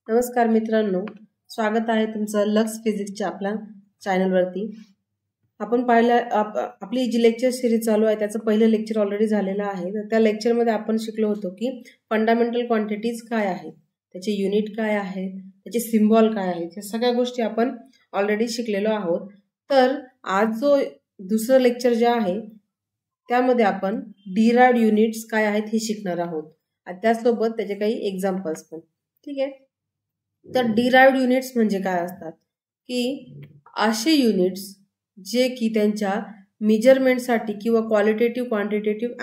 नमस्कार मित्रांनो, स्वागत आहे तुमचं लक्स फिजिक्सच्या आपल्या चॅनलवरती। आपण आपली जी लेक्चर सिरीज चालू आहे त्याचं पहिलं लेक्चर ऑलरेडी झालेलं आहे। तर त्या लेक्चरमध्ये आपण शिकलो होतो की फंडामेंटल क्वांटिटीज काय आहेत, त्याचे युनिट काय आहेत, त्याचे सिम्बॉल काय आहेत, या सगळ्या गोष्टी आपण ऑलरेडी शिकलेलो आहोत। तर आज जो दुसरं लेक्चर जे आहे त्यामध्ये आपण डिराइव्ड युनिट्स काय आहेत हे शिकणार आहोत आणि त्यासोबत त्याचे काही एक्झाम्पल्स पण। ठीक आहे, तर डिराइव्ड युनिट्स म्हणजे काय असतात की असे युनिट्स जे की त्यांच्या मेजरमेंटसाठी किंवा क्वालिटेटिव्ह क्वांटिटेटिव्ह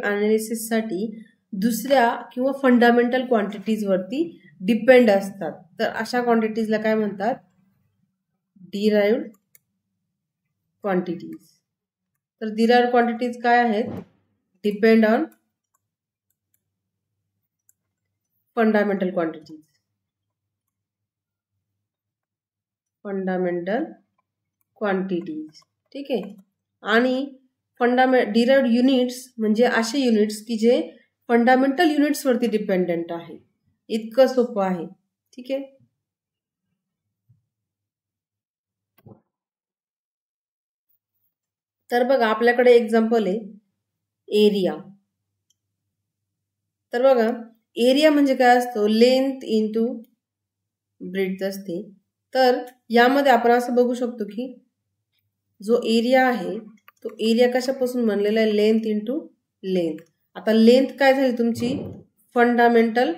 ॲनालिसिससाठी दुसऱ्या किंवा फंडामेंटल क्वांटिटीज वरती डिपेंड असतात। तर अशा क्वांटिटीजला काय म्हणतात? Derived quantities. तर डिराइव्ड क्वांटिटीज काय आहेत? Depend on fundamental quantities. ठीक आहे, आणि डिराइव्ड युनिट्स म्हणजे असे युनिट्स की जे फंडामेंटल युनिट्स वरती डिपेंडेंट आहे। इतकं सोपं आहे। ठीक आहे, तर बघा आपल्याकडे एक्झाम्पल आहे एरिया। तर बघा एरिया म्हणजे काय असतो? लेंथ इंटू ब्रेड्थ असते। तर यामध्ये आपण असं बघू शकतो की जो एरिया आहे तो एरिया कशापासून बनलेला आहे? Length into length. आता लेंथ काय झाली तुमची? फंडामेंटल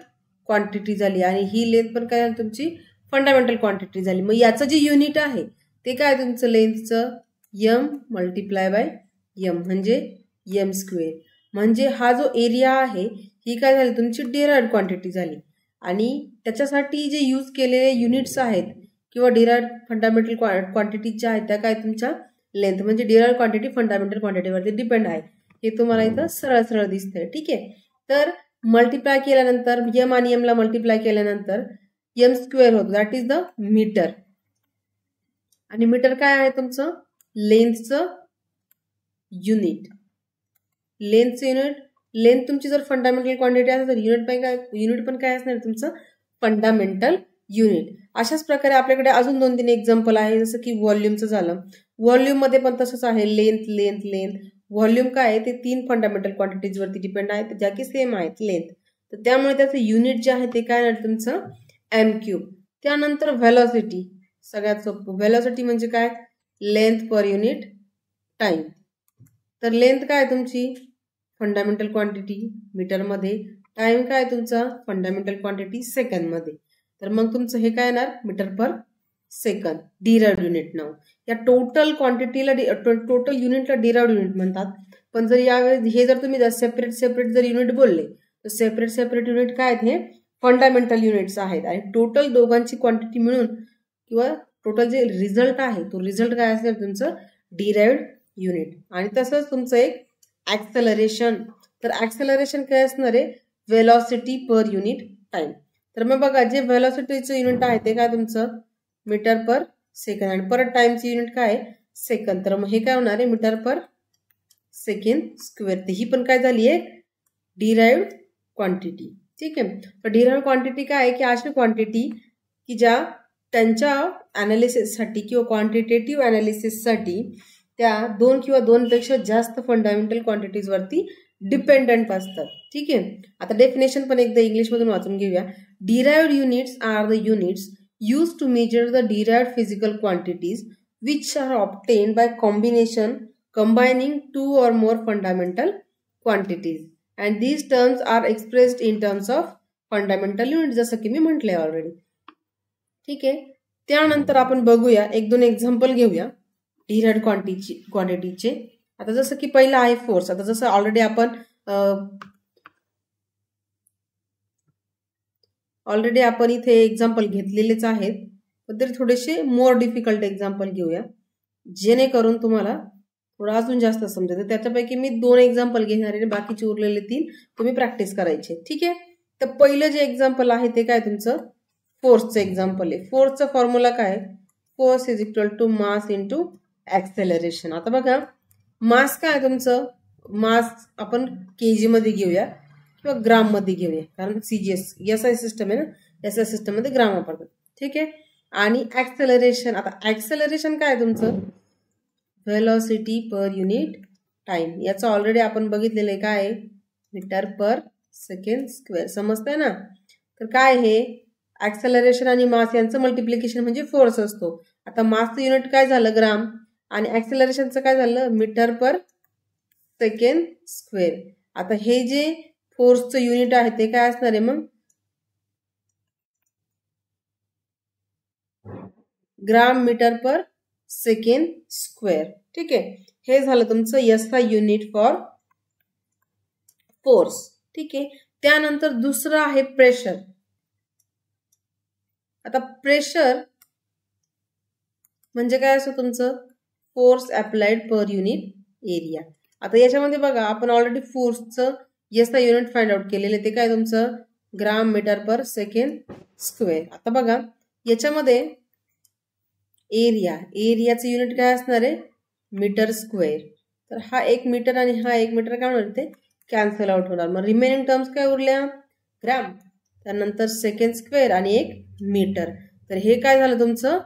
क्वांटिटी झाली आणि ही लेंथ पण काय झाली तुमची? फंडामेंटल क्वांटिटी झाली। मग याचं जे युनिट आहे ते काय तुमचं? लेंथचं m मल्टिप्लाय बाय m म्हणजे m स्क्वेअर। म्हणजे हा जो एरिया आहे ही काय झाली तुमची? डिराइव्ड क्वांटिटी झाली। आणि त्याच्यासाठी जे यूज केलेले युनिट्स आहेत किंवा डिराइव्ड फंडामेंटल क्वांटिटीच्या आहेत त्या काय तुमच्या? लेंथ। म्हणजे डिराइव्ड क्वांटिटी फंडामेंटल क्वांटिटीवरती डिपेंड आहे। हे तुम्हाला इथं सरळ सरळ दिसतंय। ठीक आहे, तर मल्टिप्लाय केल्यानंतर m आणि m ला मल्टिप्लाय केल्यानंतर m स्क्वेअर होतो, दॅट इज द मीटर। आणि मीटर काय आहे तुमचं? लेंथचं युनिट। लेंथचं युनिट, लेंथ तुमची जर फंडामेंटल क्वांटिटी असेल तर युनिट पण काय असणार तुमचं? Fundamental unit. अशाच प्रकारे आपल्याकडे अजून 2-3 एक्झाम्पल आहे, जसं की व्हॉल्यूमचं झालं। व्हॉल्यूम मध्ये पण तसंच आहे, लेंथ लेंथ लेंथ। व्हॉल्यूम काय आहे ते 3 फंडामेंटल क्वांटिटीज वरती डिपेंड आहेत ज्या की सेम आहेत, लेंथ। तर त्यामुळे त्याचं युनिट जे आहे ते काय आहे तुमचं? m cube. त्यानंतर व्हेलॉसिटी, सगळ्यात सोपं। व्हेलॉसिटी म्हणजे काय? Length per unit time. तर लेंथ काय तुमची? फंडामेंटल क्वांटिटी मीटर मध्ये। टाइम काय तुमचा? फंडामेंटल क्वांटिटी सेकंड मध्ये। तर मग तुमचं हे काय येणार? Metre per second, derived unit नाव। या टोटल क्वांटिटीला टोटल युनिटला डिराइव्ड युनिट म्हणतात। पण जर यावेळेस हे जर तुम्ही सेपरेट सेपरेट जर युनिट बोलले तर सेपरेट सेपरेट युनिट काय आहेत? हे फंडामेंटल युनिट्स आहेत। आणि टोटल दोघांची क्वांटिटी मिळून किंवा टोटल जे रिझल्ट आहे तो रिझल्ट काय असेल तुमचं? Derived unit. आणि तसंच तुमचं एक ऍक्सेलरेशन। तर ऍक्सेलरेशन काय असणार आहे? Velocity per unit time. तर मग बघा जे वेलॉसिटीचं युनिट आहे ते काय तुमचं? Metre per second. आणि परत टाइमचं युनिट काय आहे? सेकंड। तर मग हे काय होणार आहे? Metre per second square. ही पण काय झाली आहे? Derived quantity. ठीक आहे, तर डिराइव्ड क्वांटिटी काय आहे की अशी क्वांटिटी की ज्या त्यांच्या ॲनालिसिससाठी किंवा क्वांटिटेटिव्ह ॲनालिसिससाठी त्या 2 किंवा 2 पेक्षा जास्त फंडामेंटल क्वांटिटीज वरती डिपेंडंट असतात। ठीक आहे, आता डेफिनेशन पण एकदा इंग्लिश मधून वाचून घेऊया। Derived units are the units used to measure the derived physical quantities which are obtained by combining 2 or more fundamental quantities, and these terms are expressed in terms of fundamental units, जसं की मी म्हटले already. ठीक आहे, त्यानंतर आपण बघूया 1-2 example घेऊया derived क्वांटिटीचे। आता जसं की पहिला आहे फोर्स। आता जसं ऑलरेडी आपण इथे एक्झाम्पल घेतलेलेच आहेत, पण तरी थोडेसे मोर डिफिकल्ट एक्झाम्पल घेऊया जेणेकरून तुम्हाला थोडं अजून जास्त समजेल। त्याच्यापैकी मी 2 एक्झाम्पल घेणार आहे, बाकीचे उरलेले 3 तुम्ही प्रॅक्टिस करायचे। ठीक आहे, तर पहिलं जे एक्झाम्पल आहे ते काय तुमचं? फोर्सचं एक्झाम्पल आहे। फोर्सचा फॉर्म्युला काय? Force is equal to mass into acceleration. आता बघा मास काय तुमचं? मास आपण केजी मध्ये घेऊया किंवा ग्राम मध्ये घेऊया, कारण सीजीएस SI सिस्टम आहे ना, SI सिस्टम मध्ये ग्राम वापरतात. ठीक आहे. आणि ऍक्सेलरेशन, आता ऍक्सेलरेशन काय तुमचं, व्हेलॉसिटी पर युनिट टाइम. याचं ऑलरेडी आपण बघितलेलं आहे, काय मीटर पर सेकंड स्क्वेअर, समजतंय ना. तर काय हे ऍक्सेलरेशन आणि मास यांचं मल्टिप्लिकेशन म्हणजे फोर्स असतो. आता मासचं युनिट काय झालं, ग्राम, आणि ऍक्सेलरेशनचं काय झालं, मीटर पर सेकंड स्क्वेअर. आता हे जे फोर्सचं युनिट आहे ते काय असणार आहे मग, ग्राम मीटर पर सेकंड स्क्वेअर. ठीक आहे. हे झालं तुमचं SI युनिट फॉर फोर्स. ठीक आहे. त्यानंतर दुसरं आहे प्रेशर. आता प्रेशर म्हणजे काय असं तुमचं, force applied per unit area. आता याच्यामध्ये बघा आपण ऑलरेडी फोर्सचं SI युनिट फाइंड आउट केलेले, ते काय तुमचं gram metre per second square. आता बघा याच्यामध्ये एरियाचं युनिट काय असणार आहे, मीटर स्क्वेअर. तर हा 1 मीटर आणि हा 1 मीटर काय होणार, ते कॅन्सल आउट होणार. मग रिमेनिंग टर्म्स काय उरल्या, ग्राम, त्यानंतर सेकंड स्क्वेअर आणि 1 मीटर. तर हे काय झालं तुमचं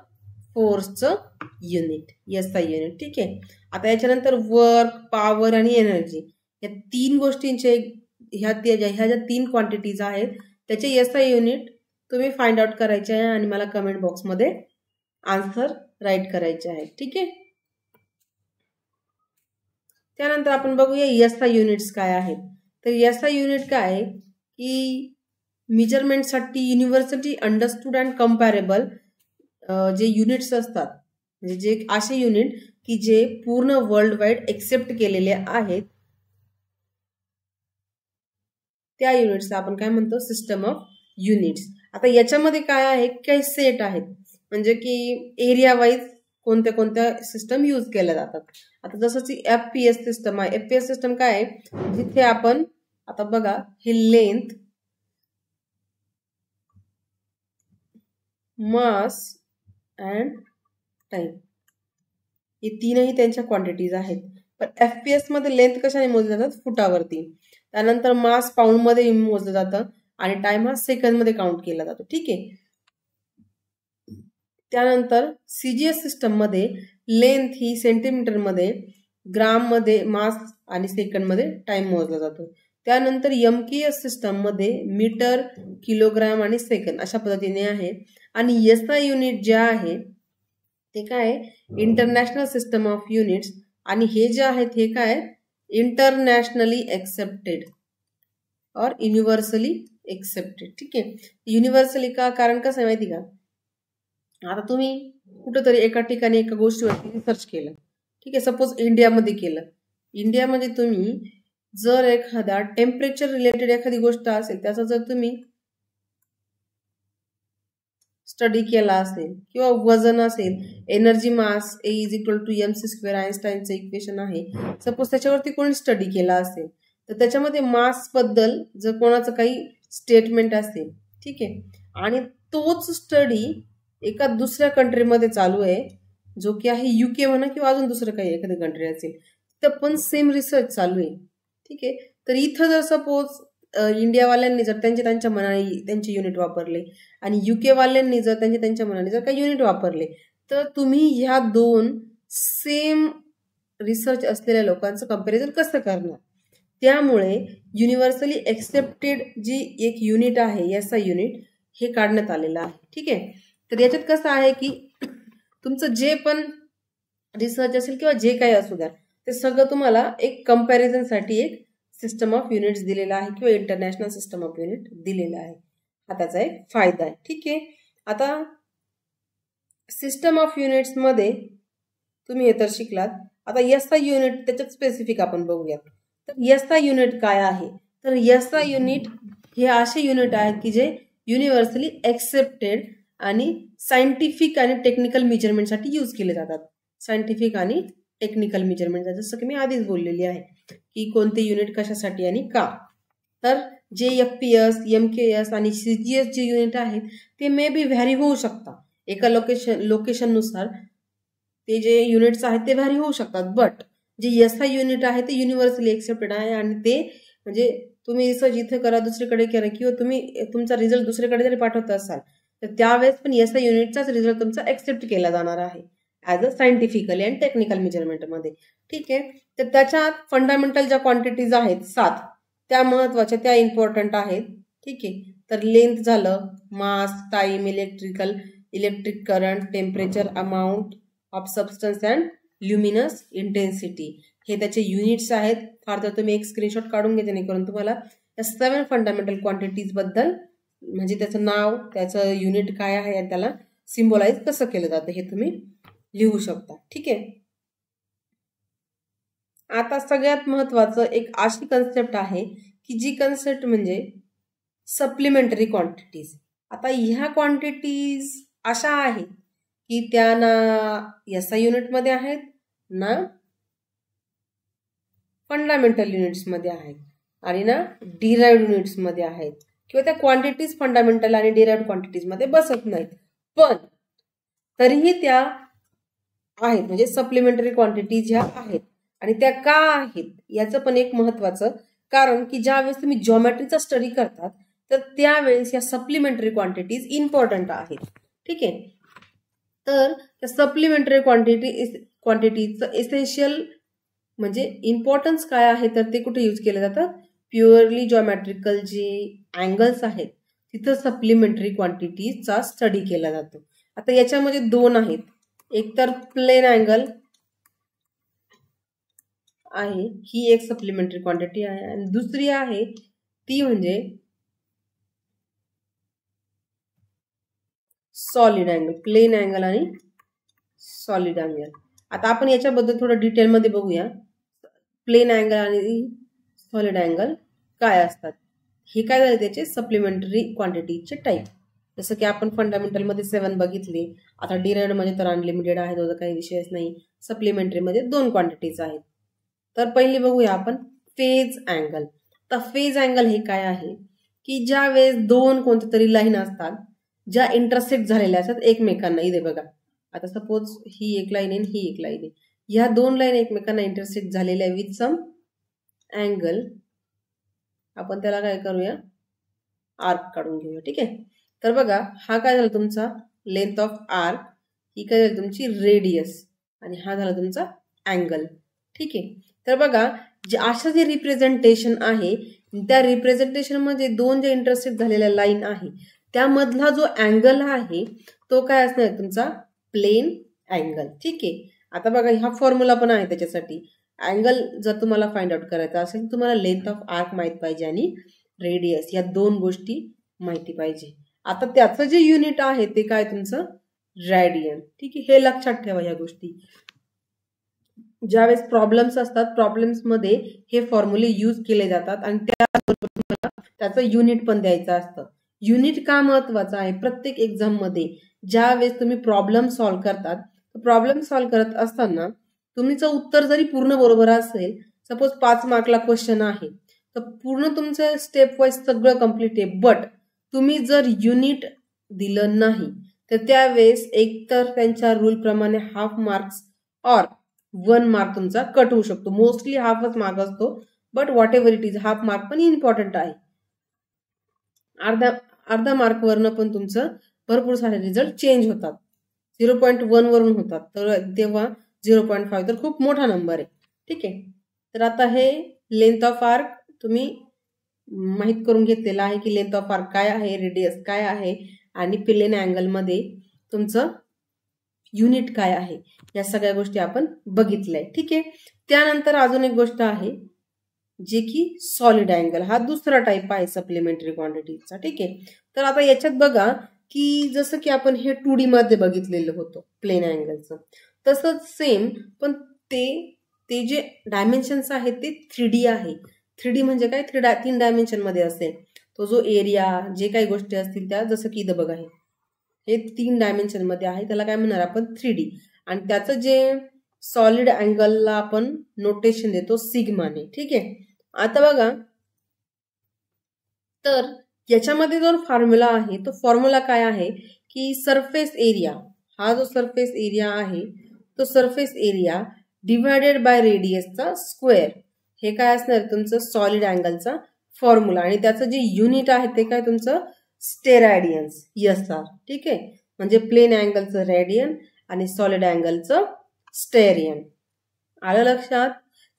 फोर्सचं युनिट, SI युनिट. ठीक आहे. आता याच्यानंतर वर्क, पॉवर आणि एनर्जी या 3 गोष्टींचे, ह्या ज्या 3 क्वांटिटीज आहेत त्याचे SI युनिट तुम्ही फाइंड आउट करायचे आहे आणि मला कमेंट बॉक्समध्ये आन्सर राईट करायचे आहे. ठीक आहे. त्यानंतर आपण बघूया SI युनिट्स काय आहेत. तर SI युनिट काय आहे की मेजरमेंटसाठी युनिव्हर्सली अंडरस्टूड अँड कम्पॅरेबल जे युनिट्स असतात, म्हणजे जे असे युनिट की जे पूर्ण वर्ल्ड वाईड एक्सेप्ट केलेले आहेत, त्या युनिट्स आपण काय म्हणतो, सिस्टम ऑफ युनिट्स. आता याच्यामध्ये काय आहे, काही सेट आहेत, म्हणजे की एरिया वाईज कोणत्या कोणत्या सिस्टम यूज केल्या जातात. आता जसं की FPS सिस्टम आहे. FPS सिस्टम काय आहे, जिथे आपण आता बघा हे लेंथ, मास अँड टाइम हे 3ही त्यांच्या क्वांटिटीज आहेत. पण FPS मध्ये लेंथ कशाने मोजले जातात, फुटावरती. त्यानंतर मास पाऊंड मध्ये मोजलं जातं आणि टाइम हा सेकंड मध्ये काउंट केला जातो. ठीक आहे. त्यानंतर CGS सिस्टम मध्ये लेंथ ही सेंटीमीटर मध्ये, ग्राम मध्ये मास आणि सेकंड मध्ये टाइम मोजला जातो. त्यानंतर MKS सिस्टम मध्ये मीटर, किलोग्राम आणि सेकंड अशा पद्धतीने आहे. आणि SI युनिट जे आहे ते काय, इंटरनॅशनल सिस्टम ऑफ युनिट्स, आणि हे जे आहेत हे काय, इंटरनॅशनली एक्सेप्टेड और युनिव्हर्सली एक्सेप्टेड. ठीक आहे. युनिव्हर्सली का, कारण कसं आहे माहिती का, आता तुम्ही कुठेतरी एका ठिकाणी एका गोष्टीवरती रिसर्च केलं. ठीक आहे. सपोज इंडियामध्ये केलं. इंडियामध्ये तुम्ही जर एखादा टेम्परेचर रिलेटेड एखादी गोष्ट असेल, त्याचा जर तुम्ही स्टडी केला असेल, किंवा वजन असेल, एनर्जी मास A = mc², आइन्स्टाईनचं इक्वेशन आहे, सपोज त्याच्यावरती कोणी स्टडी केला असेल, तर त्याच्यामध्ये मास बद्दल जर कोणाचं काही स्टेटमेंट असेल, ठीक आहे, आणि तोच स्टडी एका दुसऱ्या कंट्रीमध्ये चालू आहे, जो की आहे UK म्हणा किंवा अजून दुसरं काही एखादी कंट्री असेल, तर पण सेम रिसर्च चालू आहे. ठीक आहे. तर इथं जर सपोज इंडियावाल्यांनी जर त्यांच्या मनाने त्यांचे युनिट वापरले आणि UK वाल्यांनी जर त्यांच्या मनाने जर काही युनिट वापरले, तर तुम्ही ह्या 2 सेम रिसर्च असलेल्या लोकांचं कंपॅरिझन कसं करणार. त्यामुळे युनिव्हर्सली एक्सेप्टेड जी एक युनिट आहे, SI युनिट, हे काढण्यात आलेलं आहे. ठीक आहे. तर याच्यात कसं आहे की तुमचं जे पण रिसर्च असेल किंवा जे काही असू द्या, ते सगळं तुम्हाला एक कंपॅरिझनसाठी एक सिस्टम ऑफ युनिट्स दिलेला आहे किंवा इंटरनॅशनल सिस्टम ऑफ युनिट दिलेला आहे. हा त्याचा एक फायदा आहे. ठीक आहे. आता सिस्टम ऑफ युनिट्स मध्ये तुम्ही हे तर शिकलात. आता SI युनिट त्याच्यात स्पेसिफिक आपण बघूयात. तर SI युनिट काय आहे, तर SI युनिट हे असे युनिट आहेत की जे युनिव्हर्सली एक्सेप्टेड आणि सायंटिफिक आणि टेक्निकल मेजरमेंटसाठी यूज केले जातात. सायंटिफिक आणि टेक्निकल मेजरमेंट, जसं की मी आधीच बोललेली आहे की कोणते युनिट कशासाठी आणि का. तर जे FPS, MKS आणि CGS जे युनिट आहेत ते मे बी व्हॅरी होऊ शकतात. एका लोकेशननुसार ते जे युनिट्स आहेत ते व्हॅरी होऊ शकतात. बट जे SI युनिट आहे ते युनिव्हर्सली एक्सेप्टेड आहे आणि ते म्हणजे तुम्ही रिसर्च इथे करा, दुसरीकडे करा किंवा तुम्ही तुमचा रिझल्ट दुसरीकडे जरी पाठवत असाल तर त्यावेळेस पण SI युनिटचाच रिझल्ट तुमचा एक्सेप्ट केला जाणार आहे as a scientifically and technical मेजरमेंटमध्ये. ठीक आहे. तर त्याच्यात फंडामेंटल ज्या क्वांटिटीज आहेत 7 त्या महत्वाच्या, त्या इम्पॉर्टंट आहेत. ठीक आहे. तर लेंथ झालं, mass, time, electric current, temperature, amount of substance and luminous intensity, हे त्याचे युनिट्स आहेत. फार तर तुम्ही एक स्क्रीनशॉट काढून घ्या जेणेकरून तुम्हाला या 7 फंडामेंटल क्वांटिटीज बद्दल म्हणजे त्याचं नाव, त्याचं युनिट काय आहे आणि त्याला सिम्बॉलाइज कसं केलं जातं हे तुम्ही लिहू शकता. ठीक आहे. आता सगळ्यात महत्वाचं एक अशी कन्सेप्ट आहे की जी कन्सेप्ट म्हणजे सप्लिमेंटरी क्वांटिटीज. आता ह्या क्वांटिटीज अशा आहेत की त्या ना SI युनिटमध्ये आहेत ना फंडामेंटल युनिट्समध्ये आहेत आणि ना डिराइव्ड युनिट्समध्ये आहेत किंवा त्या क्वांटिटीज फंडामेंटल आणि डिराइव्ड क्वांटिटीजमध्ये बसत नाहीत, पण तरीही त्या आहेत म्हणजे सप्लिमेंटरी क्वांटिटीज ह्या आहेत. आणि त्या का आहेत याचं पण एक महत्वाचं कारण की ज्यावेळेस तुम्ही जॉमेट्रीचा स्टडी करतात तर त्यावेळेस या सप्लिमेंटरी क्वांटिटीज इम्पॉर्टंट आहेत. ठीक आहे. तर त्या सप्लिमेंटरी क्वांटिटीचं एसेन्शियल म्हणजे इम्पॉर्टन्स काय आहे तर ते कुठे यूज केले जातात, प्युअरली जॉमेट्रिकल जे अँगल्स आहेत तिथं सप्लिमेंटरी क्वांटिटीजचा स्टडी केला जातो. आता याच्यामध्ये 2 आहेत, एक तर प्लेन अँगल आहे, ही एक सप्लिमेंटरी क्वांटिटी आहे आणि दुसरी आहे ती म्हणजे सॉलिड अँगल, प्लेन अँगल आणि सॉलिड अँगल. आता आपण याच्याबद्दल थोडं डिटेलमध्ये बघूया. प्लेन अँगल आणि सॉलिड अँगल काय असतात. हे काय झाले त्याचे सप्लिमेंटरी क्वांटिटीचे टाईप. जसं की आपण फंडामेंटलमध्ये 7 बघितले. आता डिराइव्ड मध्ये तर अनलिमिटेड आहे, तो काही विषयच नाही. सप्लिमेंटरीमध्ये 2 क्वांटिटीज आहेत. तर पहिली बघूया आपण फेज अँगल. तर फेज अँगल हे काय आहे की ज्या वेळेस 2 कोणत्या तरी लाईन असतात ज्या इंटरसेक्ट झालेल्या असतात एकमेकांना. इथे बघा, आता सपोज ही एक लाईन आहे ही एक लाईन आहे, ह्या 2 लाईन एकमेकांना इंटरसेक्ट झालेल्या विथ सम अँगल, आपण त्याला काय करूया आर्क काढून घेऊया. ठीक आहे. तर बघा हा काय झाला तुमचा लेंथ ऑफ आर्क, ही काय झाली तुमची रेडियस आणि हा झाला तुमचा अँगल. ठीक आहे. तर बघा जे असं जे रिप्रेझेंटेशन आहे त्या रिप्रेझेंटेशन मध्ये 2 जे इंटरसेक्ट झालेल्या लाईन आहे त्यामधला जो अँगल आहे तो काय असणार तुमचा प्लेन अँगल. ठीक आहे. आता बघा हा फॉर्म्युला पण आहे त्याच्यासाठी. अँगल जर तुम्हाला फाइंड आउट करायचा असेल तुम्हाला लेंथ ऑफ आर्क माहित पाहिजे आणि रेडियस, या 2 गोष्टी माहिती पाहिजे. आता त्याचं जे युनिट आहे ते काय तुमचं रॅडियन. ठीक आहे. हे लक्षात ठेवा या गोष्टी. ज्यावेळेस प्रॉब्लेम्स असतात प्रॉब्लेम्स मध्ये हे फॉर्म्युले यूज केले जातात आणि त्याचं युनिट पण द्यायचं असतं. युनिट का महत्वाचं आहे प्रत्येक एक्झाम मध्ये. ज्यावेळेस तुम्ही प्रॉब्लेम सॉल्व्ह करतात, प्रॉब्लेम सॉल्व्ह करत असताना तुमचं उत्तर जरी पूर्ण बरोबर असेल, सपोज 5 मार्कला क्वेश्चन आहे तर पूर्ण तुमचं स्टेप वाईज सगळं कम्प्लीट आहे, बट तुम्ही जर युनिट दिलं नाही तर त्यावेळेस एकतर त्यांच्या रूल प्रमाणे हाफ मार्क्स और 1 मार्क तुमचा कट होऊ शकतो. मोस्टली हाफच मार्क असतो, but what ever it is half mark पण इम्पॉर्टंट आहे. अर्धा मार्क वरनं पण तुमचं भरपूर सारे रिझल्ट चेंज होतात. 0.1 वरून होतात तर तेव्हा 0.5 तर खूप मोठा नंबर आहे. ठीक आहे. तर आता हे लेंथ ऑफ आर्क तुम्ही माहित करून घेतलेलं आहे की लेंथ ऑफ आर्क काय आहे, रेडियस काय आहे आणि प्लेन अँगल मध्ये तुमचं युनिट काय आहे, या सगळ्या गोष्टी आपण बघितल्या. ठीक आहे. त्यानंतर अजून एक गोष्ट आहे जे की सॉलिड अँगल, हा दुसरा टाइप आहे सप्लिमेंटरी क्वांटिटीचा. ठीक आहे. तर आता याच्यात बघा की जसं की आपण हे 2D मध्ये बघितलेलं होतं प्लेन अँगलचं, तसंच सेम पण ते जे डायमेन्शन्स आहेत ते 3D आहे. 3D म्हणजे काय 3 डायमेन्शन मध्ये असेल. तो जो एरिया जे काही गोष्टी असतील त्या, जसं की इथं बघा हे 3 डायमेन्शन मध्ये आहे, त्याला काय म्हणणार आपण 3D. आणि त्याचं जे सॉलिड अँगलला आपण नोटेशन देतो सिग्माने. ठीक आहे. आता बघा तर याच्यामध्ये जो फॉर्म्युला आहे तो फॉर्म्युला काय आहे की सरफेस एरिया, हा जो सरफेस एरिया आहे तो सरफेस एरिया डिवायडेड बाय रेडियसचा स्क्वेअर. हे काय असणार तुमचं सॉलिड अँगलचा फॉर्म्युला आणि त्याचं जे युनिट आहे ते काय तुमचं स्टेरॅडियन्स SR. ठीक आहे, म्हणजे प्लेन अँगलचं रेडियन आणि सॉलिड अँगलचं स्टेरियन. आलं लक्षात?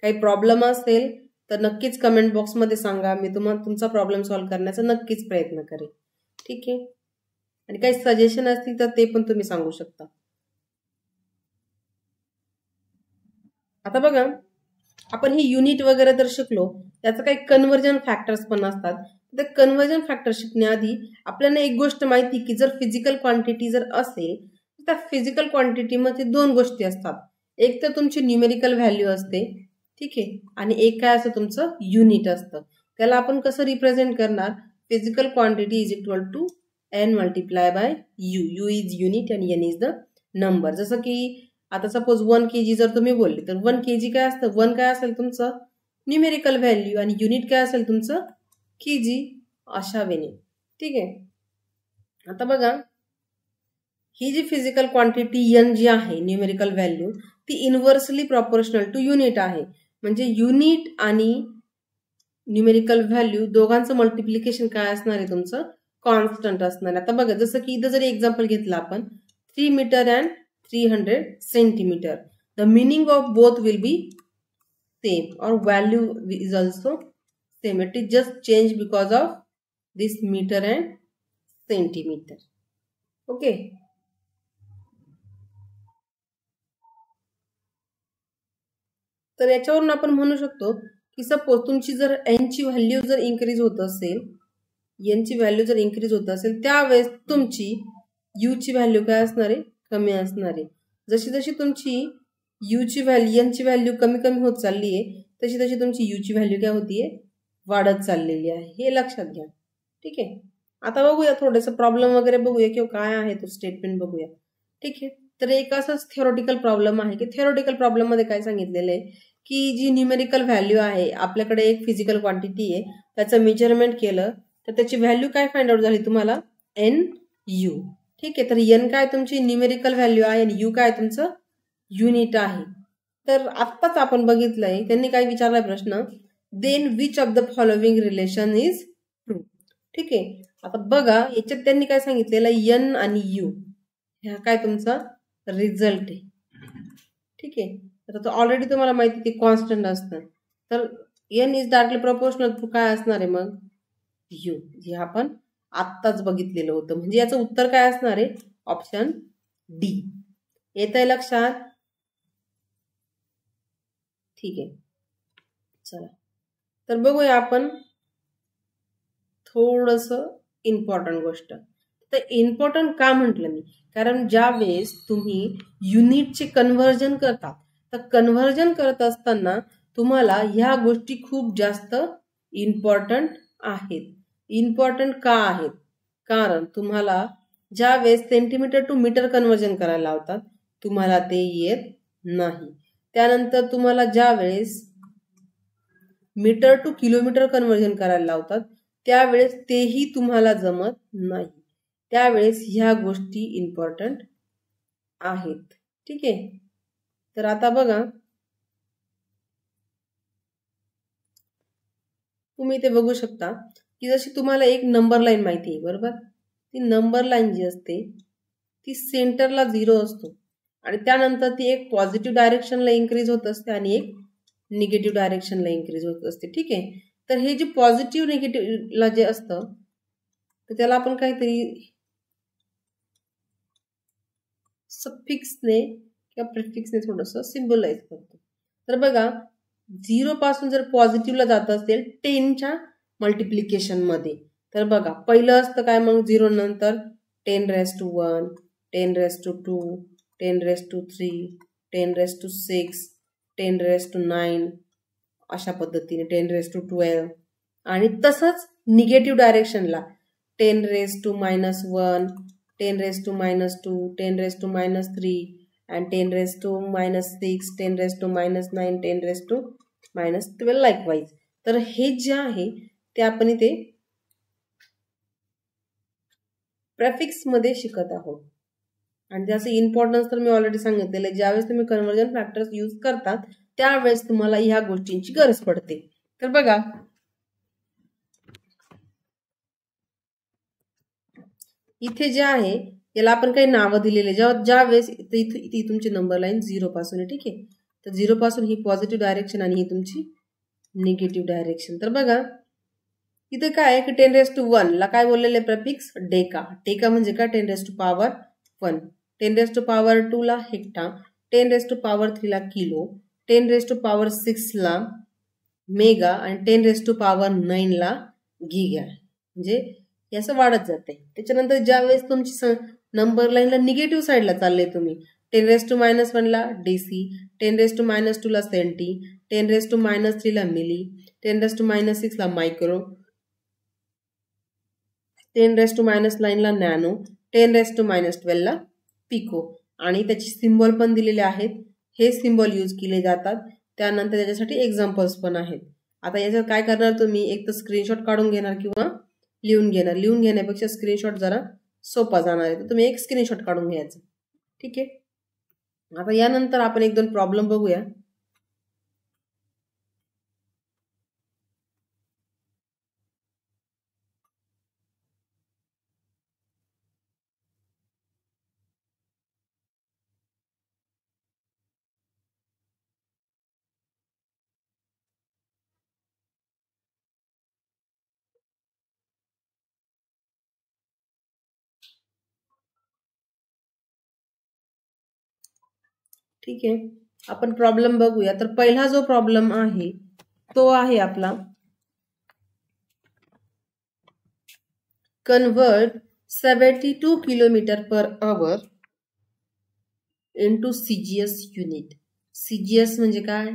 काही प्रॉब्लेम असेल तर नक्कीच कमेंट बॉक्समध्ये सांगा, मी तुम्हाला तुमचा प्रॉब्लेम सॉल्व्ह करण्याचा नक्कीच प्रयत्न करेन. ठीक आहे, आणि काही सजेशन असतील तर ते पण तुम्ही सांगू शकता. आता बघा, आपण ही युनिट वगैरे तर शिकलो, त्याचं काही कन्व्हर्जन फॅक्टर्स पण असतात. तर कन्व्हर्जन फॅक्टर शिकण्याआधी आपल्याला एक गोष्ट माहिती की जर फिजिकल क्वांटिटी जर असेल तर त्या फिजिकल क्वांटिटीमध्ये दोन गोष्टी असतात. एक तर तुमची न्यूमेरिकल व्हॅल्यू असते, ठीक आहे, आणि एक काय असतं तुमचं युनिट असतं. त्याला आपण कसं रिप्रेझेंट करणार? Physical quantity is equal to n multiply by U. U is unit आणि n इज द नंबर. जसं की आता सपोज 1 kg जर तुम्ही बोलले तर 1 kg काय असतं? 1 काय असेल तुमचं न्यूमेरिकल व्हॅल्यू आणि युनिट काय असेल तुमचं kg. अशा वेने. ठीक आहे, आता बघा, ही जी फिजिकल क्वांटिटी n जी आहे न्यूमेरिकल व्हॅल्यू ती इनव्हर्सली प्रॉपोर्शनल टू युनिट आहे. म्हणजे युनिट आणि न्यूमेरिकल व्हॅल्यू दोघांचं मल्टिप्लिकेशन काय असणार आहे तुमचं कॉन्स्टंट असणार. आता बघा, जसं की इथं जरी एक्झाम्पल घेतलं आपण 3 metre and 300 centimetre, the meaning of both will be same और value is also same. It is just change because of this metre and centimetre. Okay, तर याच्यावरून आपण म्हणू शकतो की सपोज तुमची जर n ची व्हॅल्यू जर इन्क्रीज होत असेल, n ची व्हॅल्यू जर इन्क्रीज होत असेल त्यावेळेस तुमची u ची व्हॅल्यू काय असणार आहे? कमी असणार आहे. जशी जशी तुमची u ची व्हॅल्यू n ची व्हॅल्यू कमी कमी होत चालली आहे तशी तशी तुमची u ची व्हॅल्यू काय होतीये? वाढत चाललेली आहे. हे लक्षात घ्या. ठीक आहे, आता बघूया थोडंसं प्रॉब्लेम वगैरे बघूया किंवा काय आहे तो स्टेटमेंट बघूया. ठीक आहे, तर एक असंच थिओरिटिकल प्रॉब्लेम आहे की थिओरिटिकल प्रॉब्लेम मध्ये काय सांगितलेलं आहे की जी न्यूमेरिकल व्हॅल्यू आहे, आपल्याकडे एक फिजिकल क्वांटिटी आहे, त्याचं मेजरमेंट केलं तर त्याची व्हॅल्यू काय फाइंड आउट झाली तुम्हाला? NU. ठीक आहे, तर n काय तुमची न्यूमेरिकल व्हॅल्यू आहे आणि u काय तुमचं युनिट आहे. तर आत्ताच आपण बघितलंय, त्यांनी काय विचारलाय प्रश्न, then which of the following relation is true. ठीक आहे, आता बघा याच्यात त्यांनी काय सांगितलेलं n आणि u ह्या काय तुमचा रिझल्ट आहे. ठीक आहे, तर ऑलरेडी तुम्हाला माहिती ते कॉन्स्टंट असतं, तर n is directly proportional to काय असणार आहे मग u, जे आपण आत्ताच बघितलेलं होतं. म्हणजे याचं उत्तर काय असणार आहे? Option D. येत आहे लक्षात? ठीक आहे, चला तर बघूया आपण थोडस इम्पॉर्टंट गोष्ट. तर इम्पॉर्टंट का म्हटलं मी? कारण ज्या वेळेस तुम्ही युनिटचे कन्व्हर्जन करता तर कन्व्हर्जन करत असताना तुम्हाला ह्या गोष्टी खूप जास्त इम्पॉर्टंट आहेत. इम्पॉर्टंट का आहेत? कारण तुम्हाला ज्या वेळेस सेंटीमीटर टू मीटर कन्व्हर्जन करायला लावतात तुम्हाला ते येत नाही. त्यानंतर तुम्हाला ज्या वेळेस मीटर टू किलोमीटर कन्व्हर्जन करायला लावतात त्यावेळेस तेही तुम्हाला जमत नाही. त्यावेळेस ह्या गोष्टी इम्पॉर्टंट आहेत. ठीक आहे, तर आता बघा, तुम्ही इथे बघू शकता की जशी तुम्हाला एक नंबर लाईन माहिती आहे, बरोबर? ती नंबर लाईन जी असते ती सेंटरला 0 असतो आणि त्यानंतर ती एक पॉझिटिव्ह डायरेक्शनला इन्क्रीज होत असते आणि एक निगेटिव्ह डायरेक्शनला इन्क्रीज होत असते. ठीक आहे, तर हे जे पॉझिटिव्ह निगेटिव्हला जे असतं तर त्याला आपण काहीतरी सफिक्सने किंवा प्रिफिक्सने थोडस सिम्बलाइज करतो. तर बघा, 0 पासून जर पॉझिटिव्हला जात असेल 10च्या मल्टिप्लिकेशन मध्ये, तर बघा पहिलं असतं काय मग 0 नंतर 10⁻1, 10⁻2, 10⁻3, 10⁻6, 10⁻9 अशा पद्धतीने 10⁻12 आणि तसंच निगेटिव्ह डायरेक्शनला 10⁻−1, 10⁻−2, 10⁻−3 and 10⁻6, 10⁻−9, 10⁻12 लाईकवाईज. तर हे जे आहे ते आपण इथे प्रेफिक्स मध्ये शिकत आहोत. आणि त्याचं इम्पॉर्टन्स तर मी ऑलरेडी सांगितलेलं आहे. ज्यावेळेस तुम्ही कन्व्हर्जन फॅक्टर्स यूज करतात त्यावेळेस तुम्हाला ह्या गोष्टींची गरज पडते. तर बघा इथे जे आहे याला आपण काही नावं दिलेले, ज्या वेळेस इथे तुमची नंबर लाईन 0 पासून आहे. ठीक आहे, तर 0 पासून ही पॉझिटिव्ह डायरेक्शन आणि ही तुमची निगेटिव्ह डायरेक्शन. तर बघा इथे काय आहे की 10⁻⁴ ला काय बोललेले प्रफिक्स डेका. डेका म्हणजे काय 10⁻⁴. 10⁻⁴ ला हेक्टा, 10⁻⁴ ला किलो, 10⁻⁴ ला मेगा आणि 10⁻⁹ ला गिगा. म्हणजे हे असं वाढत जाते. त्याच्यानंतर ज्या वेळेस तुमची नंबर लाईनला निगेटिव्ह साईडला चालले तुम्ही 10⁻⁻1 ला डेसी, 10⁻⁻2 ला सेंटी, 10⁻⁻3 ला मिली, 10⁻⁻6 ला मायक्रो, 10⁻�9 ला नॅनो, 10⁻12 ला पिको. आणि त्याची सिम्बॉल पण दिलेले आहेत. हे सिम्बॉल यूज केले जातात. त्यानंतर त्याच्यासाठी एक्झाम्पल्स पण आहेत. आता याच्यात काय करणार तुम्ही, एक तर स्क्रीनशॉट काढून घेणार किंवा लिहून घेणार. लिहून घेण्यापेक्षा स्क्रीनशॉट जरा सोपा जाणार आहे, तर तुम्ही एक स्क्रीनशॉट काढून घ्यायचं. ठीक आहे, आता यानंतर आपण 1-2 प्रॉब्लेम बघूया. ठीक आहे, आपण प्रॉब्लेम बघूया. तर पहिला जो प्रॉब्लेम आहे तो आहे आपला convert 72 km/h into CGS unit. CGS म्हणजे काय,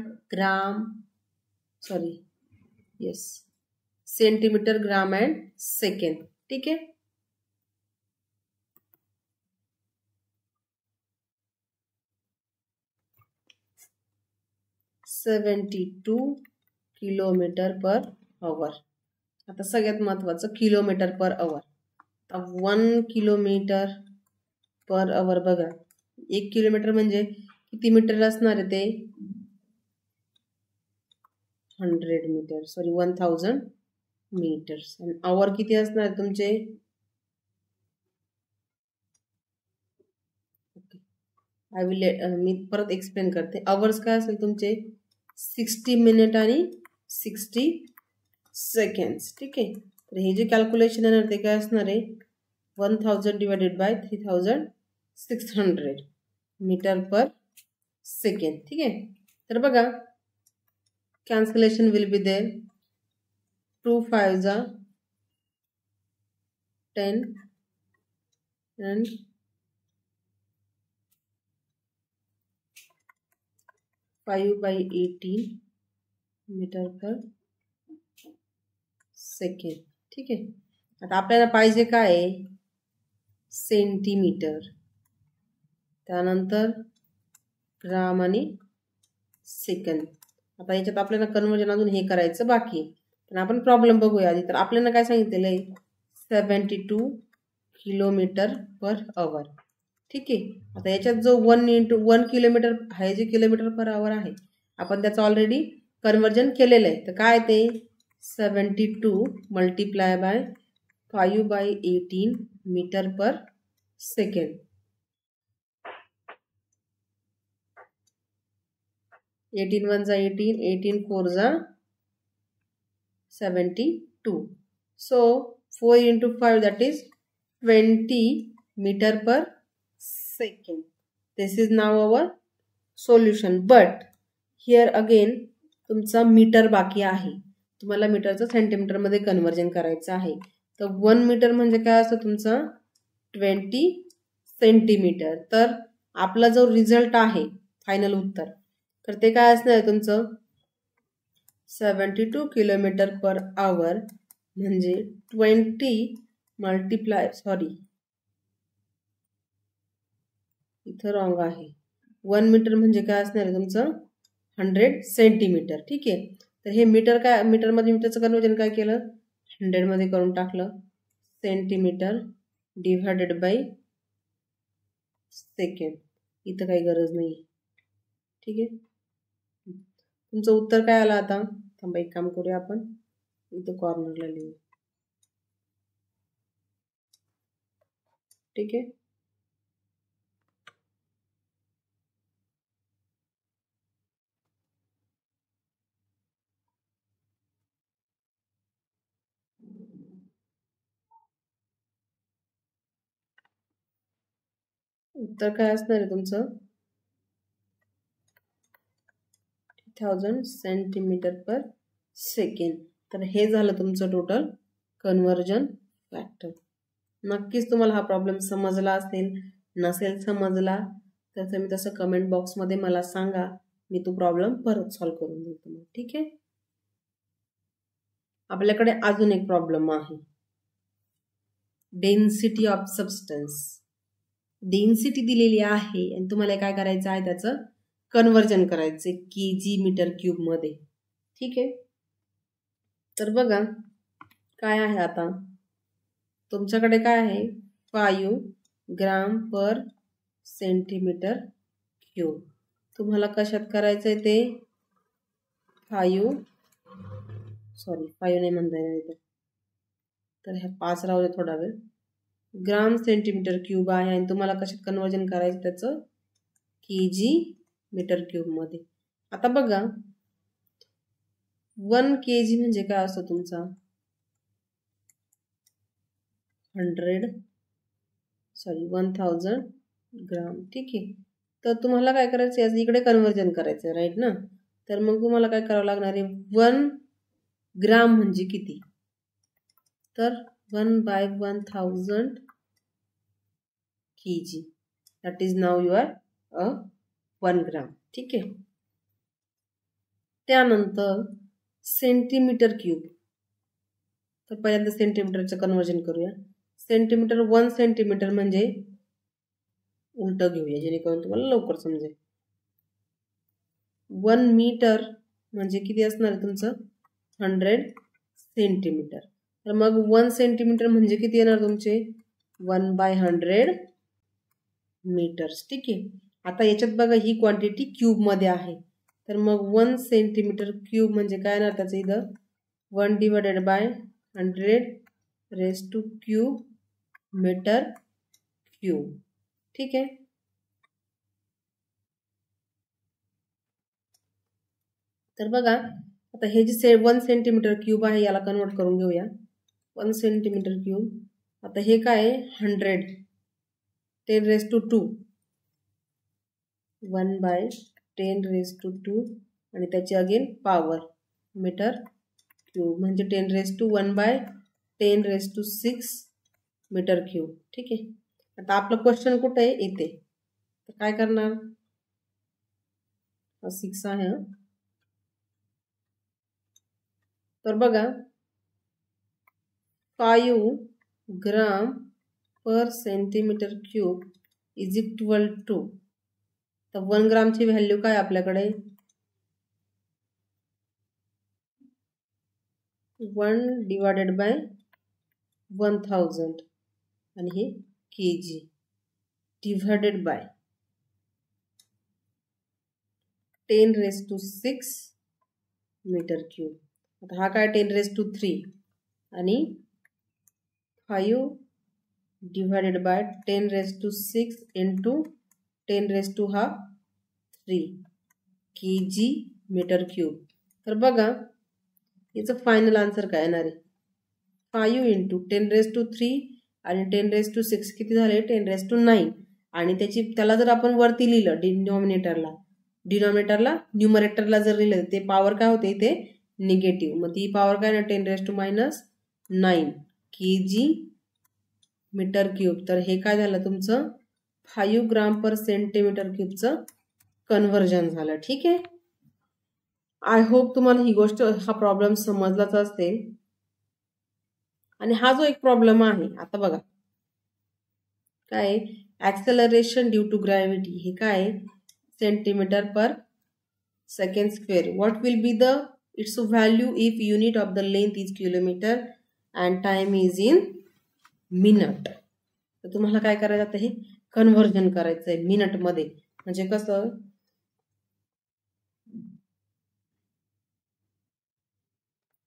सेंटीमीटर, ग्राम अँड सेकंड. ठीक आहे, $72 km/h. आता सगळ्यात महत्वाचं km/h. 1 km/h बघा, 1 किलोमीटर म्हणजे किती मीटर असणार आहे ते 1000 मीटर्स. आणि आवर किती असणार तुमचे, मी परत एक्सप्लेन करते. आवर्स काय असेल तुमचे 60 मिनिट आणि 60 सेकंड्स. ठीक आहे, तर हे जे कॅल्क्युलेशन येणार ते काय असणार आहे 1000 divided by 3600 metre per second. ठीक आहे, तर बघा कॅन्सलेशन विल बी देअर. 2 5 जा 10 and 5/18 मीटर पर सेकंड. ठीक आहे, आता आपल्याला पाहिजे काय आहे सेंटीमीटर, त्यानंतर ग्राम आणि सेकंद. आता याच्यात आपल्याला कन्वर्जन अजून हे करायचं बाकी, पण आपण प्रॉब्लेम बघूया आधी. तर आपल्याला काय सांगितलेलं आहे 72 km/h. ठीक आहे, आता याच्यात जो 1 किलोमीटर आहे, जे km/h आहे, आपण त्याचं ऑलरेडी कन्वर्जन केलेलं आहे. तर काय ते 72 multiply by 5/18 metre per second. 18 1 जा 18, 18 4 जा 72. So 4 into 5 that is 20 meter per second. This is now our solution. But here again तुमचा मीटर बाकी आहे. तुम्हाला मीटरचं सेंटीमीटर मध्ये कन्वर्जन करायचं आहे. तर 1 मीटर म्हणजे काय असतं तुमचा 20 सेंटीमीटर. तर आपला जो रिझल्ट आहे फायनल उत्तर, तर ते काय असणार आहे तुमचं 72 km/h म्हणजे 20 मल्टिप्लाय इथं रॉंग आहे. 1 मीटर म्हणजे काय असणार आहे तुमचं 100 सेंटीमीटर. ठीक आहे, तर हे मीटर काय, मीटरमध्ये मीटरचं कन्वर्जन काय केलं 100 मध्ये करून टाकलं. Centimetre divided by second. इथं काही गरज नाही. ठीक आहे, तुमचं उत्तर काय आलं आता? थांबा, एक काम करूया आपण, इथं कॉर्नरला लिहू. ठीक आहे, उत्तर काय असणार आहे तुमचं? 1000 सेंटीमीटर पर सेकंड. तर हे झालं तुमचं टोटल कन्वर्जन फॅक्टर. नक्कीच तुम्हाला हा प्रॉब्लेम समजला असेल. नसेल समजला तर तुम्ही तसं कमेंट बॉक्समध्ये मला सांगा, मी तो प्रॉब्लेम परत सॉल्व्ह करून देईल तुम्हाला. ठीक आहे, आपल्याकडे अजून एक प्रॉब्लेम आहे, डेन्सिटी ऑफ सबस्टन्स. डेन्सिटी दिलेली आहे आणि तुम्हाला काय करायचं आहे, त्याचं कन्वर्जन करायचे केजी मीटर क्यूब मध्ये. ठीक आहे, तर बघा काय आहे आता तुमच्याकडे, काय आहे 5 ग्राम पर सेंटीमीटर क्यूब. तुम्हाला कशात करायचंय ते 5 नाही म्हणता येणार, तर ह्या 5 राहू दे थोडा वेळ. ग्राम सेंटीमीटर क्यूब आहे आणि तुम्हाला कशात कन्वर्जन करायचं त्याचं केजी मीटर क्यूब मध्ये. आता बघा 1 kg म्हणजे काय असतो तुमचा 1000 ग्राम. ठीक आहे, तर तुम्हाला काय करायचं, याचं इकडे कन्वर्जन करायचं, राईट ना. तर मग तुम्हाला काय करावं लागणार आहे, 1 ग्राम म्हणजे किती, तर 1/1000 kg, that is now your 1 ग्राम. ठीक आहे, त्यानंतर सेंटीमीटर क्यूब. तर पहिल्यांदा सेंटीमीटरचं कन्वर्जन करूया. सेंटीमीटर 1 सेंटीमीटर म्हणजे उलट घेऊया जेणेकरून तुम्हाला लवकर समजेल. 1 मीटर म्हणजे किती असणार आहे तुमचं 100 सेंटीमीटर. तर मग 1 सेंटीमीटर म्हणजे किती येणार तुमचे 1/100 मीटर्स. ठीक आहे, आता याच्यात बघा ही क्वांटिटी क्यूब मध्ये आहे, तर मग 1 सेंटीमीटर क्यूब म्हणजे काय येणार त्याचं इथं 1/100 मीटर क्यूब. ठीक आहे, तर बघा आता हे जे 1 सेंटीमीटर क्यूब आहे याला कन्वर्ट करून घेऊया. 1 सेंटीमीटर क्यूब, आता हे काय आहे 100 10⁻², 1/10⁻² आणि त्याची अगेन पॉवर मीटर क्यूब म्हणजे 10⁻1/10⁻6 मीटर क्यूब. ठीक आहे, आता आपलं क्वेश्चन कुठे आहे इथे, तर काय करणार 6 आहे. तर बघा 5 gram per centimetre cube is equal to, तर 1 ग्रामची व्हॅल्यू काय आपल्याकडे 1/1000 आणि हे KG divided by 10⁻6 metre cube. आता हा काय 10⁻³ आणि 5 divided by 10⁻6 into 10⁻³ KG metre cube. तर बघा याचं फायनल आन्सर काय येणार आहे 5 इंटू 10⁻³ आणि 10⁻6 किती झाले 10⁻9 आणि त्याला जर आपण वरती लिहिलं डिनॉमिनेटरला न्यूमरेटरला जर लिहिलं ते पॉवर काय होते इथे निगेटिव्ह, मग ती पॉवर काय ना 10⁻⁹ केजी मीटर क्यूब. तर हे काय झालं तुमचं 5 ग्राम पर सेंटीमीटर क्यूबचं कन्वर्जन झालं. ठीक आहे, आय होप तुम्हाला ही गोष्ट हा प्रॉब्लेम समजलाच असेल. आणि हा जो एक प्रॉब्लेम आहे आता बघा काय ऍक्सेलरेशन ड्यू टू ग्रॅव्हिटी, हे काय centimetre per second square. What will be the it's value if unit of the length is kilometre and time is in minute. तर तुम्हाला काय करायचं आता हे कन्व्हर्जन करायचं आहे मिनिटमध्ये. म्हणजे कसं,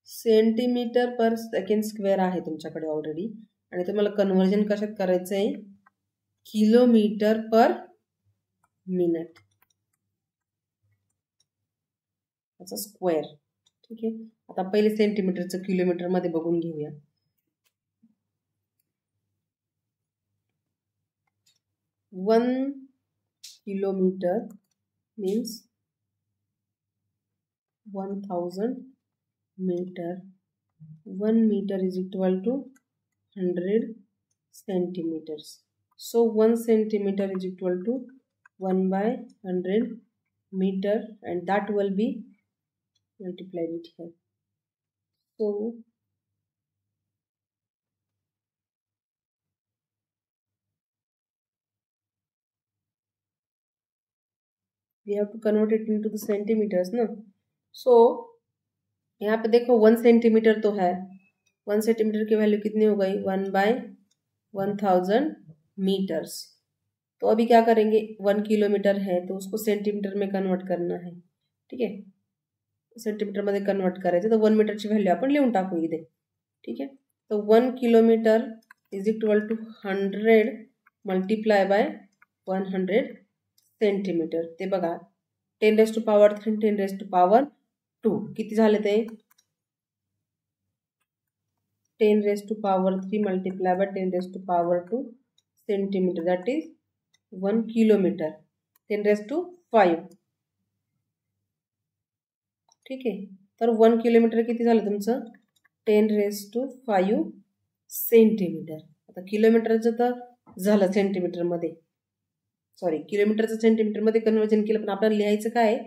सेंटीमीटर पर सेकंड स्क्वेअर आहे तुमच्याकडे ऑलरेडी, आणि तुम्हाला कन्व्हर्जन कशात करायचं आहे, किलोमीटर पर मिनिट याचा स्क्वेअर. ठीक आहे, आता पहिले सेंटीमीटरचं किलोमीटर मध्ये बघून घेऊया. 1 kilometre means 1000 meter. 1 meter is equal to 100 centimeters. So 1 centimeter is equal to 1 by 100 meter, and that will be multiplied it here. So we have to convert it into the centimeters ना. So यहाँ पे देखो 1 centimetre तो है, 1 centimetre की value कितनी हो गई, 1 bye 1000 metres. तो अभी क्या करेंगे, 1 किलोमीटर है तो उसको सेंटीमीटर में कन्वर्ट करना है. ठीक आहे, सेंटीमीटर मध्ये कन्वर्ट करायचं, तर 1 मीटरची व्हॅल्यू आपण लिहून टाकू इथे. ठीक आहे, तर 1 kilometre is equal to 100 multiply by 100 centimetre. ते बघा 10⁻³ 10⁻², किती झाले ते, 10⁻³ multiply by 10⁻² centimetre, that is 1 kilometre. 10⁵. ठीक आहे, तर 1 किलोमीटर किती झालं तुमचं, 10⁵ सेंटीमीटर. आता किलोमीटरचं तर झालं सेंटीमीटरमध्ये, सॉरी किलोमीटरचं सेंटीमीटरमध्ये कन्वर्जन केलं, पण आपल्याला लिहायचं काय,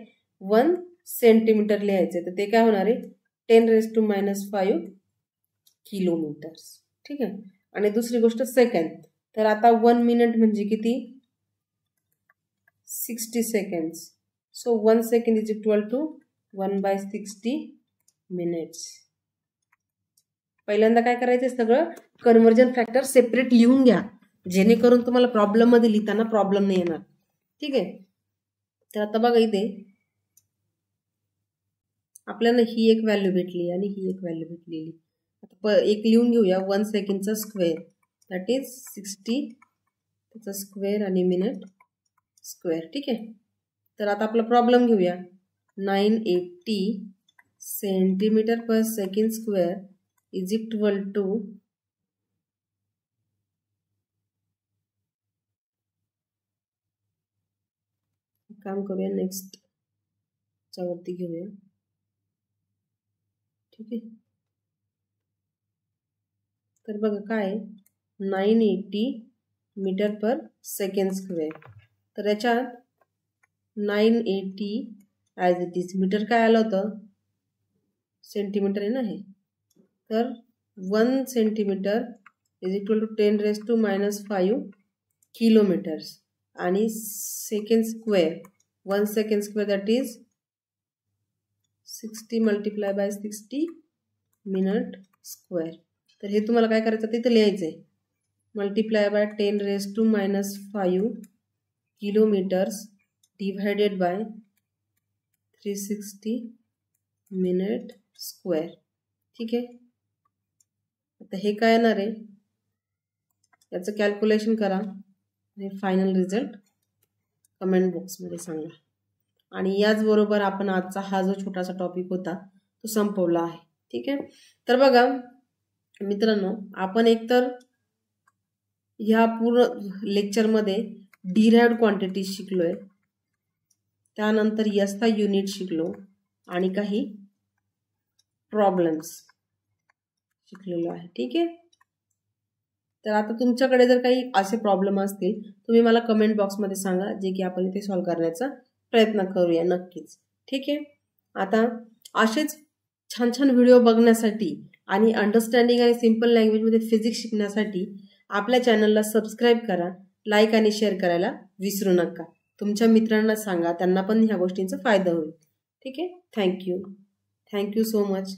1 सेंटीमीटर लिहायचं, तर ते काय होणार आहे 10⁻⁵ किलोमीटर्स. ठीक आहे, आणि दुसरी गोष्ट सेकंड, तर आता 1 मिनिट म्हणजे किती, 60 seconds. So 1 second is equal to 1 by 60 minutes. पहिल्यांदा काय करायचं, सगळं कन्वर्जन फॅक्टर सेपरेट लिहून घ्या, जेणेकरून तुम्हाला प्रॉब्लेम मध्ये लिहिताना प्रॉब्लेम नाही येणार. ठीक आहे, तर आता बघा इथे आपल्याला ही एक व्हॅल्यू भेटली आणि ही एक व्हॅल्यू भेटलेली. आता एक लिहून घेऊया, 1 सेकंडचा स्क्वेअर दॅट इज 60 त्याचा स्क्वेअर आणि मिनिट स्क्वेअर. ठीक आहे, तर आता आपला प्रॉब्लेम घेऊया. 980 centimetre per second square is equal to काम करूया, नेक्स्ट वरती घेऊया. ठीक आहे, तर बघा काय 980 मीटर पर सेकंड स्क्वेअर, तर याच्यात 980 ॲज इट इज, मीटर काय आलं होतं, सेंटीमीटर आहे ना हे, तर 1 centimetre is equal to 10⁻⁵ kilometres, आणि second square 1 second square that is 60 multiply by 60 minute square. तर हे तुम्हाला काय करायचं, तिथं लिहायचं आहे, multiply by 10⁻⁵ kilometres divided by 360 minute square. ठीक आहे, आता हे काय येणार आहे, याचं कॅल्क्युलेशन करा आणि फायनल रिझल्ट कमेंट बॉक्समध्ये सांगा. आणि याचबरोबर आपण आजचा हा जो छोटासा टॉपिक होता तो संपवला आहे. ठीक आहे, तर बघा मित्रांनो, आपण एकतर ह्या पूर्ण लेक्चरमध्ये डिराइव्हड क्वांटिटी शिकलोय, त्यानंतर SI युनिट शिकलो, आणि काही प्रॉब्लेम्स शिकलेलो आहे. ठीक आहे, तर आता तुमच्याकडे जर काही असे प्रॉब्लेम असतील तुम्ही मला कमेंट बॉक्समध्ये सांगा, जे की आपण इथे सॉल्व्ह करण्याचा प्रयत्न करूया नक्कीच. ठीक आहे, आता असेच छान छान व्हिडिओ बघण्यासाठी आणि अंडरस्टँडिंग आणि सिंपल लँग्वेजमध्ये फिजिक्स शिकण्यासाठी आपल्या चॅनलला सबस्क्राईब करा, लाईक आणि शेअर करायला विसरू नका. तुमच्या मित्रांना सांगा, त्यांना पण ह्या गोष्टींचा फायदा होईल. ठीक आहे, थँक्यू सो मच.